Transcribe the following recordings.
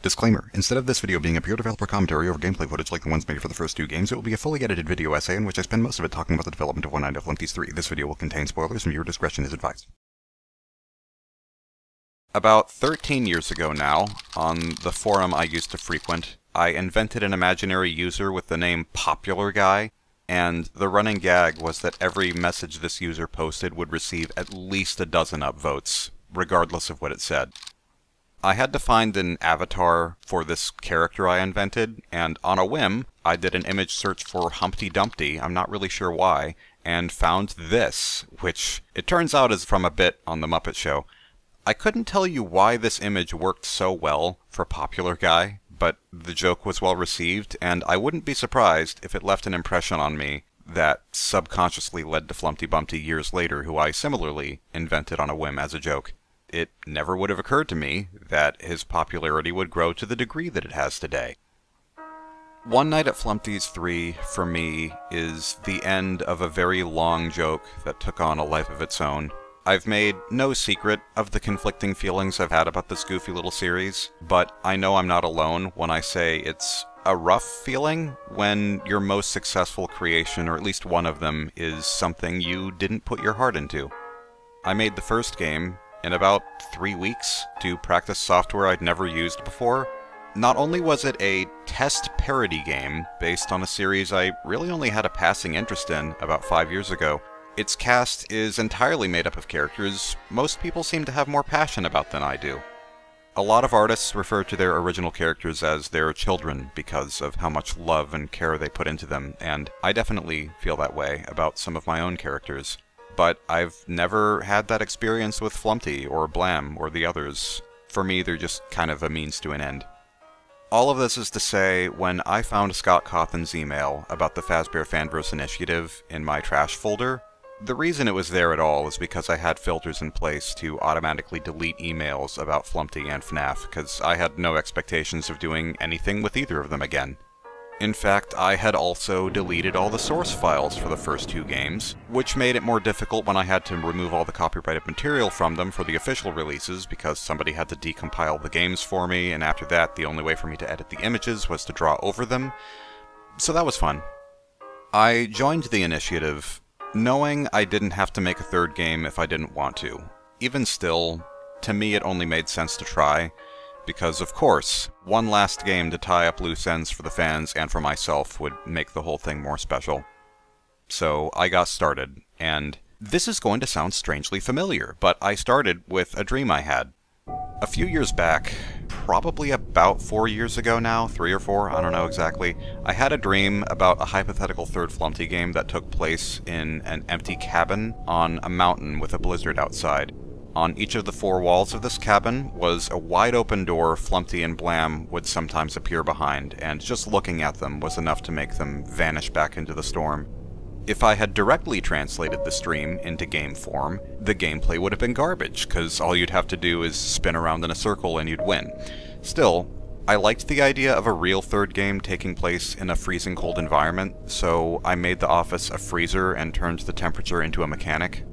Disclaimer, instead of this video being a pure developer commentary over gameplay footage like the ones made for the first two games, it will be a fully edited video essay in which I spend most of it talking about the development of One Night at Flumpty's 3. This video will contain spoilers and viewer discretion is advised. About 13 years ago now, on the forum I used to frequent, I invented an imaginary user with the name Popular Guy, and the running gag was that every message this user posted would receive at least a dozen upvotes, regardless of what it said. I had to find an avatar for this character I invented, and on a whim, I did an image search for Humpty Dumpty, I'm not really sure why, and found this, which it turns out is from a bit on The Muppet Show. I couldn't tell you why this image worked so well for Popular Guy, but the joke was well received, and I wouldn't be surprised if it left an impression on me that subconsciously led to Flumpty Bumpty years later, who I similarly invented on a whim as a joke. It never would have occurred to me that his popularity would grow to the degree that it has today. One Night at Flumpty's 3, for me, is the end of a very long joke that took on a life of its own. I've made no secret of the conflicting feelings I've had about this goofy little series, but I know I'm not alone when I say it's a rough feeling when your most successful creation, or at least one of them, is something you didn't put your heart into. I made the first game in about 3 weeks to practice software I'd never used before. Not only was it a test parody game based on a series I really only had a passing interest in about 5 years ago, its cast is entirely made up of characters most people seem to have more passion about than I do. A lot of artists refer to their original characters as their children because of how much love and care they put into them, and I definitely feel that way about some of my own characters. But I've never had that experience with Flumpty or Blam or the others. For me, they're just kind of a means to an end. All of this is to say, when I found Scott Cawthon's email about the Fazbear Fanverse initiative in my trash folder, the reason it was there at all is because I had filters in place to automatically delete emails about Flumpty and FNAF, because I had no expectations of doing anything with either of them again. In fact, I had also deleted all the source files for the first two games, which made it more difficult when I had to remove all the copyrighted material from them for the official releases because somebody had to decompile the games for me, and after that the only way for me to edit the images was to draw over them. So that was fun. I joined the initiative knowing I didn't have to make a third game if I didn't want to. Even still, to me it only made sense to try. Because, of course, one last game to tie up loose ends for the fans and for myself would make the whole thing more special. So I got started, and this is going to sound strangely familiar, but I started with a dream I had. A few years back, probably about 4 years ago now, 3 or 4, I don't know exactly, I had a dream about a hypothetical third Flumpty game that took place in an empty cabin on a mountain with a blizzard outside. On each of the 4 walls of this cabin was a wide open door Flumpty and Blam would sometimes appear behind, and just looking at them was enough to make them vanish back into the storm. If I had directly translated this dream into game form, the gameplay would have been garbage, cause all you'd have to do is spin around in a circle and you'd win. Still, I liked the idea of a real third game taking place in a freezing cold environment, so I made the office a freezer and turned the temperature into a mechanic.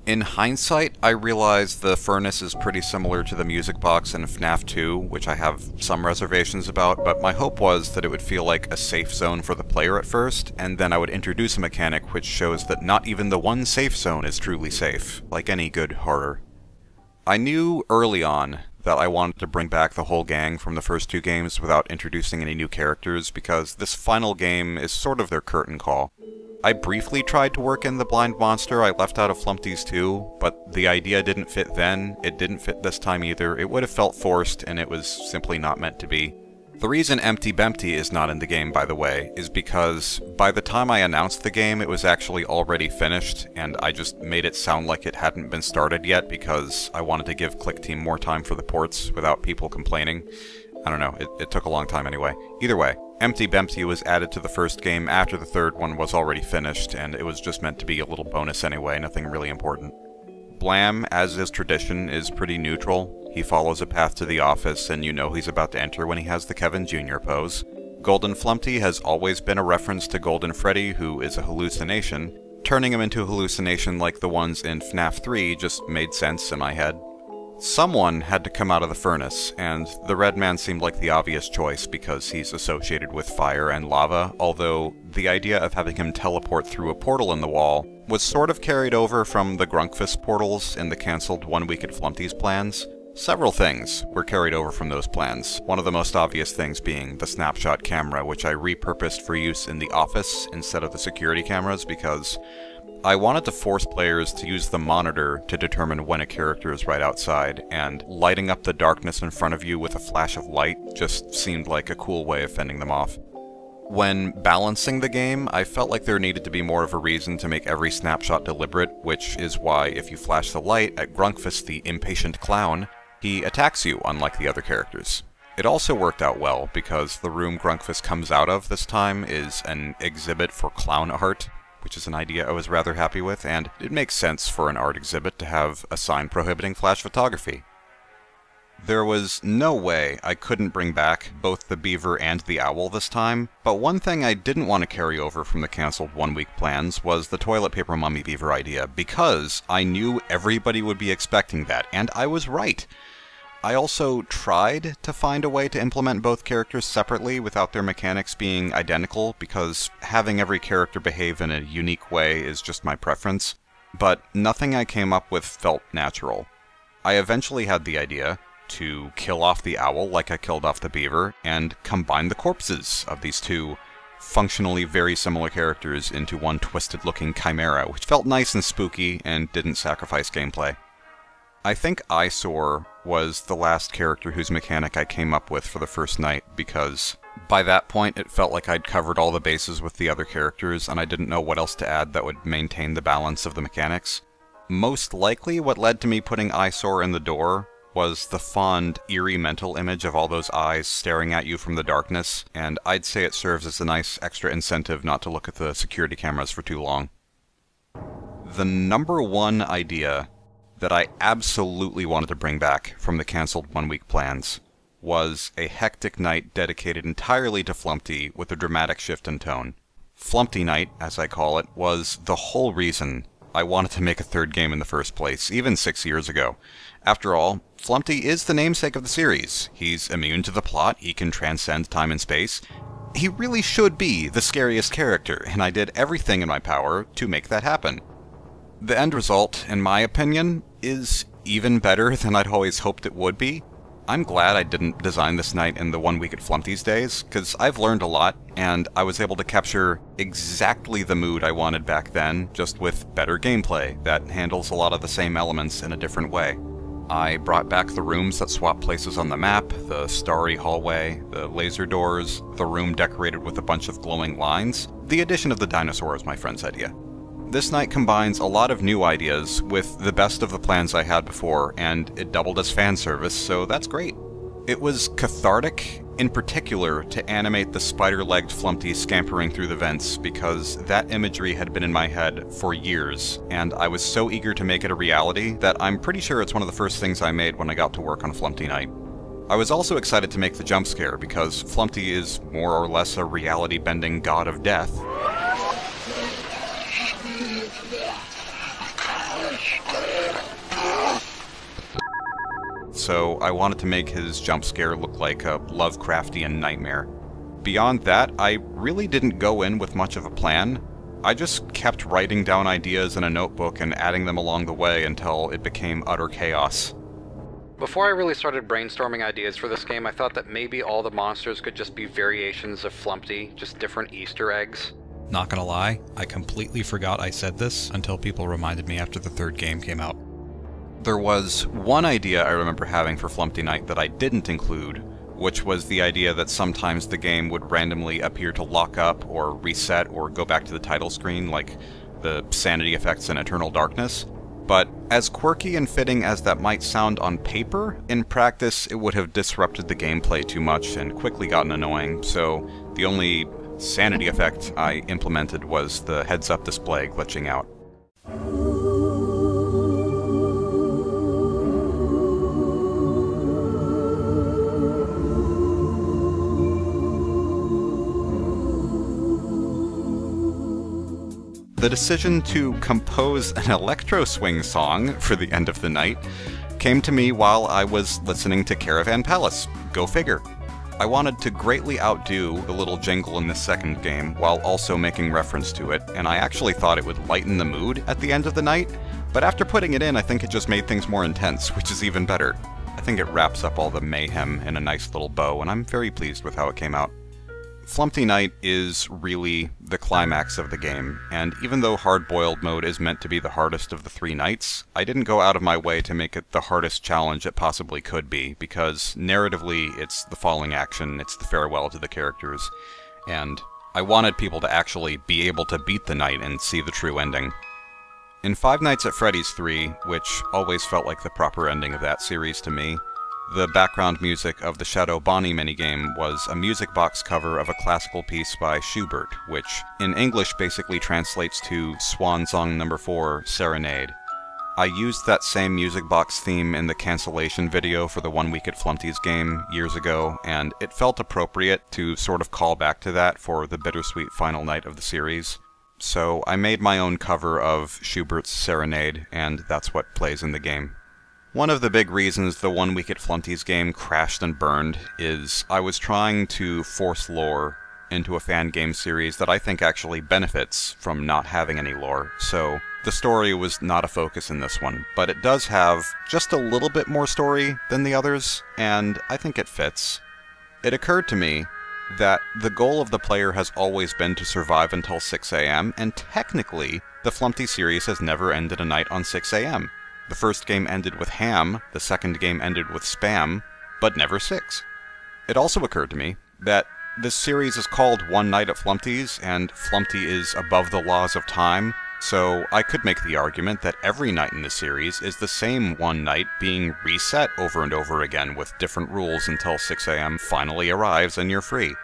In hindsight, I realize the furnace is pretty similar to the music box in FNAF 2, which I have some reservations about, but my hope was that it would feel like a safe zone for the player at first, and then I would introduce a mechanic which shows that not even the one safe zone is truly safe, like any good horror. I knew early on that I wanted to bring back the whole gang from the first two games without introducing any new characters, because this final game is sort of their curtain call. I briefly tried to work in the blind monster I left out of Flumpty's 2, but the idea didn't fit then, it didn't fit this time either, it would have felt forced, and it was simply not meant to be. The reason Empty Bempty is not in the game, by the way, is because by the time I announced the game it was actually already finished, and I just made it sound like it hadn't been started yet because I wanted to give Click Team more time for the ports without people complaining. I don't know, it took a long time anyway. Either way, Empty Bempty was added to the first game after the third one was already finished, and it was just meant to be a little bonus anyway, nothing really important. Blam, as is tradition, is pretty neutral. He follows a path to the office, and you know he's about to enter when he has the Kevin Jr. pose. Golden Flumpty has always been a reference to Golden Freddy, who is a hallucination, turning him into a hallucination like the ones in FNAF 3 just made sense in my head. Someone had to come out of the furnace, and the red man seemed like the obvious choice because he's associated with fire and lava, although the idea of having him teleport through a portal in the wall was sort of carried over from the Grunkfist portals in the cancelled 1 Week at Flumpty's plans. Several things were carried over from those plans, one of the most obvious things being the snapshot camera, which I repurposed for use in the office instead of the security cameras because I wanted to force players to use the monitor to determine when a character is right outside, and lighting up the darkness in front of you with a flash of light just seemed like a cool way of fending them off. When balancing the game, I felt like there needed to be more of a reason to make every snapshot deliberate, which is why if you flash the light at Grunkfist the impatient clown, he attacks you unlike the other characters. It also worked out well because the room Grunkfist comes out of this time is an exhibit for clown art, which is an idea I was rather happy with, and it makes sense for an art exhibit to have a sign prohibiting flash photography. There was no way I couldn't bring back both the beaver and the owl this time, but one thing I didn't want to carry over from the cancelled 1 week plans was the toilet paper mummy beaver idea, because I knew everybody would be expecting that, and I was right. I also tried to find a way to implement both characters separately without their mechanics being identical, because having every character behave in a unique way is just my preference, but nothing I came up with felt natural. I eventually had the idea to kill off the owl like I killed off the beaver, and combine the corpses of these two functionally very similar characters into one twisted-looking chimera, which felt nice and spooky and didn't sacrifice gameplay. I think Eyesore was the last character whose mechanic I came up with for the first night, because by that point it felt like I'd covered all the bases with the other characters and I didn't know what else to add that would maintain the balance of the mechanics. Most likely what led to me putting Eyesore in the door was the fond, eerie mental image of all those eyes staring at you from the darkness, and I'd say it serves as a nice extra incentive not to look at the security cameras for too long. The number one idea that I absolutely wanted to bring back from the cancelled 1 week plans was a hectic night dedicated entirely to Flumpty with a dramatic shift in tone. Flumpty Night, as I call it, was the whole reason I wanted to make a third game in the first place, even 6 years ago. After all, Flumpty is the namesake of the series. He's immune to the plot, he can transcend time and space. He really should be the scariest character, and I did everything in my power to make that happen. The end result, in my opinion, is even better than I'd always hoped it would be. I'm glad I didn't design this night in the 1 week at Flumpty's days, because I've learned a lot, and I was able to capture exactly the mood I wanted back then, just with better gameplay that handles a lot of the same elements in a different way. I brought back the rooms that swap places on the map, the starry hallway, the laser doors, the room decorated with a bunch of glowing lines. The addition of the dinosaur was my friend's idea. This night combines a lot of new ideas with the best of the plans I had before, and it doubled as fan service, so that's great. It was cathartic, in particular, to animate the spider-legged Flumpty scampering through the vents, because that imagery had been in my head for years, and I was so eager to make it a reality that I'm pretty sure it's one of the first things I made when I got to work on Flumpty Night. I was also excited to make the jump scare, because Flumpty is more or less a reality-bending god of death. So I wanted to make his jump scare look like a Lovecraftian nightmare. Beyond that, I really didn't go in with much of a plan. I just kept writing down ideas in a notebook and adding them along the way until it became utter chaos. Before I really started brainstorming ideas for this game, I thought that maybe all the monsters could just be variations of Flumpty, just different Easter eggs. Not gonna lie, I completely forgot I said this until people reminded me after the third game came out. There was one idea I remember having for Flumpty Night that I didn't include, which was the idea that sometimes the game would randomly appear to lock up or reset or go back to the title screen, like the sanity effects in Eternal Darkness. But as quirky and fitting as that might sound on paper, in practice it would have disrupted the gameplay too much and quickly gotten annoying, so the only sanity effect I implemented was the heads-up display glitching out. the decision to compose an electro swing song for the end of the night came to me while I was listening to Caravan Palace. Go figure. I wanted to greatly outdo the little jingle in the second game while also making reference to it, and I actually thought it would lighten the mood at the end of the night, but after putting it in, I think it just made things more intense, which is even better. I think it wraps up all the mayhem in a nice little bow, and I'm very pleased with how it came out. Flumpty Night is really the climax of the game, and even though hard-boiled mode is meant to be the hardest of the 3 nights, I didn't go out of my way to make it the hardest challenge it possibly could be, because narratively it's the falling action, it's the farewell to the characters, and I wanted people to actually be able to beat the night and see the true ending. In Five Nights at Freddy's 3, which always felt like the proper ending of that series to me, the background music of the Shadow Bonnie minigame was a music box cover of a classical piece by Schubert, which in English basically translates to Swan Song No. 4, Serenade. I used that same music box theme in the cancellation video for the One Week at Flumpty's game years ago, and it felt appropriate to sort of call back to that for the bittersweet final night of the series. So I made my own cover of Schubert's Serenade, and that's what plays in the game. One of the big reasons the One Week at Flumpty's game crashed and burned is I was trying to force lore into a fan game series that I think actually benefits from not having any lore, so the story was not a focus in this one, but it does have just a little bit more story than the others, and I think it fits. It occurred to me that the goal of the player has always been to survive until 6 AM, and technically, the Flumpty series has never ended a night on 6 AM. The first game ended with ham, the second game ended with spam, but never 6. It also occurred to me that this series is called One Night at Flumpty's, and Flumpty is above the laws of time, so I could make the argument that every night in the series is the same one night being reset over and over again with different rules until 6 AM finally arrives and you're free.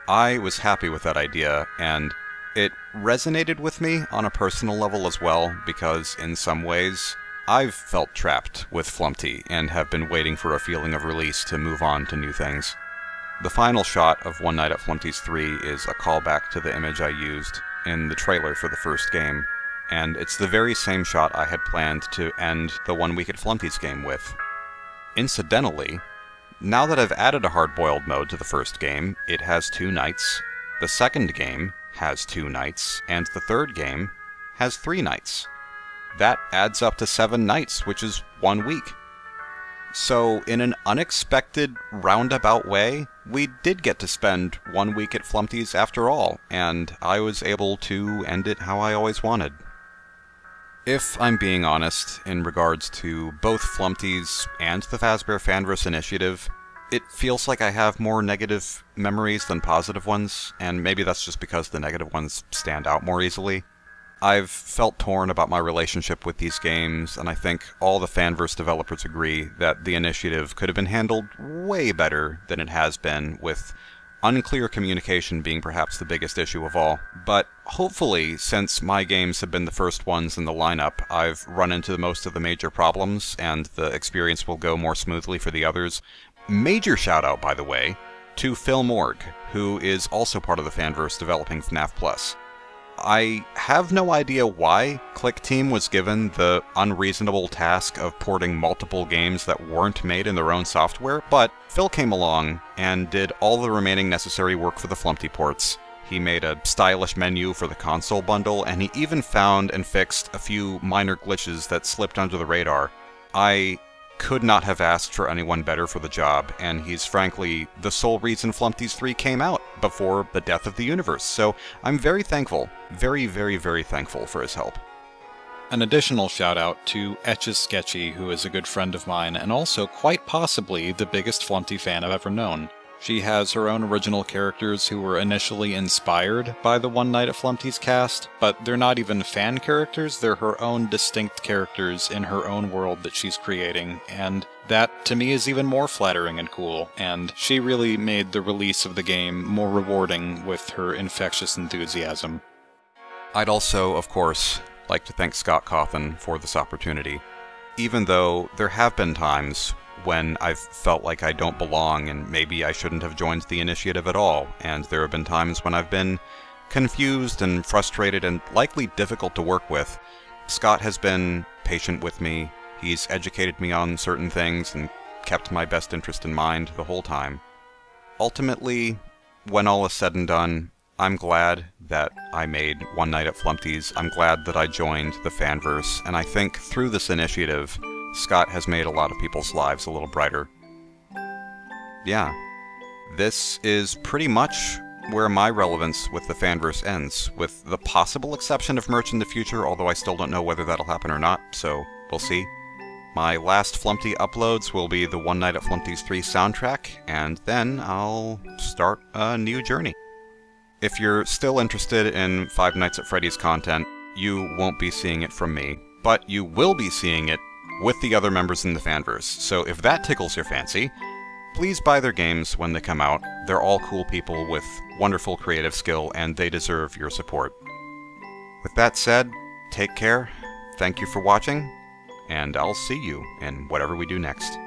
I was happy with that idea, and it resonated with me on a personal level as well, because in some ways, I've felt trapped with Flumpty and have been waiting for a feeling of release to move on to new things. The final shot of One Night at Flumpty's 3 is a callback to the image I used in the trailer for the first game, and it's the very same shot I had planned to end the One Week at Flumpty's game with. Incidentally, now that I've added a hard-boiled mode to the first game, it has 2 nights, the second game has 2 nights, and the third game has 3 nights. That adds up to 7 nights, which is 1 week. So, in an unexpected, roundabout way, we did get to spend 1 week at Flumpty's after all, and I was able to end it how I always wanted. If I'm being honest, in regards to both Flumpty's and the Fazbear Fanverse initiative, it feels like I have more negative memories than positive ones, and maybe that's just because the negative ones stand out more easily. I've felt torn about my relationship with these games, and I think all the Fanverse developers agree that the initiative could have been handled way better than it has been, with unclear communication being perhaps the biggest issue of all. But hopefully, since my games have been the first ones in the lineup, I've run into most of the major problems, and the experience will go more smoothly for the others. Major shout out, by the way, to Phil Morg, who is also part of the Fanverse developing FNAF Plus. I have no idea why Click Team was given the unreasonable task of porting multiple games that weren't made in their own software, but Phil came along and did all the remaining necessary work for the Flumpty ports. He made a stylish menu for the console bundle, and he even found and fixed a few minor glitches that slipped under the radar. I could not have asked for anyone better for the job, and he's frankly the sole reason Flumpty's 3 came out before the death of the universe, so I'm very thankful, very, very, very thankful for his help. An additional shout out to Etches Sketchy, who is a good friend of mine, and also quite possibly the biggest Flumpty fan I've ever known. She has her own original characters who were initially inspired by the One Night at Flumpty's cast, but they're not even fan characters, they're her own distinct characters in her own world that she's creating, and that to me is even more flattering and cool, and she really made the release of the game more rewarding with her infectious enthusiasm. I'd also, of course, like to thank Scott Cawthon for this opportunity. Even though there have been times when I've felt like I don't belong and maybe I shouldn't have joined the initiative at all, and there have been times when I've been confused and frustrated and likely difficult to work with, Scott has been patient with me. He's educated me on certain things and kept my best interest in mind the whole time. Ultimately, when all is said and done, I'm glad that I made One Night at Flumpty's. I'm glad that I joined the Fanverse, and I think through this initiative, Scott has made a lot of people's lives a little brighter. Yeah, this is pretty much where my relevance with the Fanverse ends, with the possible exception of merch in the future, although I still don't know whether that'll happen or not, so we'll see. My last Flumpty uploads will be the One Night at Flumpty's 3 soundtrack, and then I'll start a new journey. If you're still interested in Five Nights at Freddy's content, you won't be seeing it from me, but you will be seeing it with the other members in the Fanverse, so if that tickles your fancy, please buy their games when they come out. They're all cool people with wonderful creative skill, and they deserve your support. With that said, take care, thank you for watching, and I'll see you in whatever we do next.